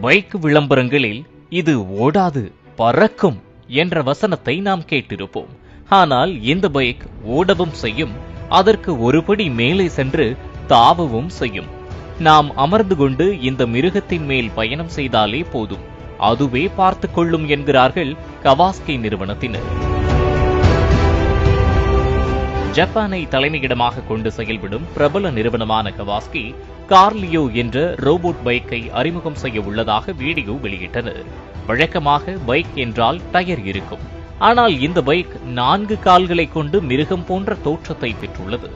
Bike விளம்பரங்களில் இது ஓடாது, பறக்கும் என்ற வசனத்தை நாம் கேட்டிருப்போம். ஆனால் இந்த பைக் ஓடவும் செய்யும், அதற்கு ஒருபடி மேலே சென்று தாவவும் செய்யும். நாம் அமர்ந்து கொண்டு இந்த மிருகத்தின் மேல் பயணம் செய்தாலே போதும், அதுவே பார்த்துக் கொள்ளும் என்கிறார்கள் கவாஸ்கி நிறுவனத்தினர். ஜப்பானை தலைமையிடமாக கொண்டு செயல்படும் பிரபல நிறுவனமான கவாஸ்கி கார்லியோ என்ற ரோபோட் பைக்கை அறிமுகம் செய்ய உள்ளதாக வீடியோ வெளியிட்டனர். வழக்கமாக பைக் என்றால் டயர் இருக்கும். ஆனால் இந்த பைக் 4 கால்களை கொண்டு மிருகம் போன்ற தோற்றத்தை பெற்றுள்ளது.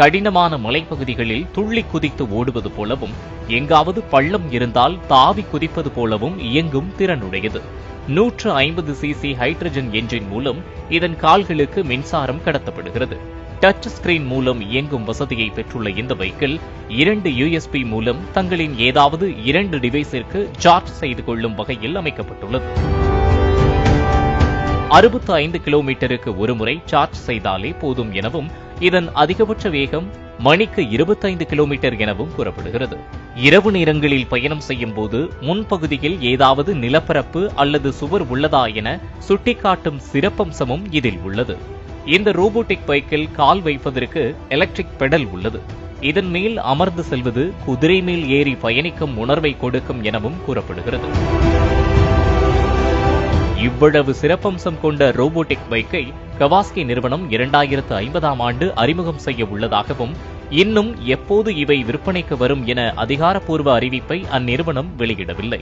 கடினமான மலைப்பகுதிகளில் துள்ளி குதித்து ஓடுவது போலவும், எங்காவது பள்ளம் இருந்தால் தாவி குதிப்பது போலவும் இயங்கும் திறனுடையது. 150 சிசி ஹைட்ரஜன் என்ஜின் மூலம் இதன் கால்களுக்கு மின்சாரம் கடத்தப்படுகிறது. டச் ஸ்கிரீன் மூலம் இயங்கும் வசதியை பெற்றுள்ள இந்த பைக்கில் 2 USB மூலம் தங்களின் ஏதாவது 2 டிவைஸிற்கு சார்ஜ் செய்து கொள்ளும் வகையில் அமைக்கப்பட்டுள்ளது. 65 கிலோமீட்டருக்கு ஒருமுறை சார்ஜ் செய்தாலே போதும் எனவும், இதன் அதிகபட்ச வேகம் மணிக்கு 25 கிலோமீட்டர் எனவும் கூறப்படுகிறது. இரவு நேரங்களில் பயணம் செய்யும் போது முன்பகுதியில் ஏதாவது நிலப்பரப்பு அல்லது சுவர் உள்ளதா என சுட்டிக்காட்டும் சிறப்பம்சமும் இதில் உள்ளது. இந்த ரோபோட்டிக் பைக்கில் கால் வைப்பதற்கு எலக்ட்ரிக் பெடல் உள்ளது. இதன் மேல் அமர்ந்து செல்வது குதிரை மேல் ஏறி பயணிக்கும் உணர்வை கொடுக்கும் எனவும் கூறப்படுகிறது. இவ்வளவு சிறப்பம்சம் கொண்ட ரோபோட்டிக் பைக்கை கவாஸ்கி நிறுவனம் 2050ஆம் ஆண்டு அறிமுகம் செய்ய உள்ளதாகவும், இன்னும் எப்போது இவை விற்பனைக்கு வரும் என அதிகாரப்பூர்வ அறிவிப்பை அந்நிறுவனம் வெளியிடவில்லை.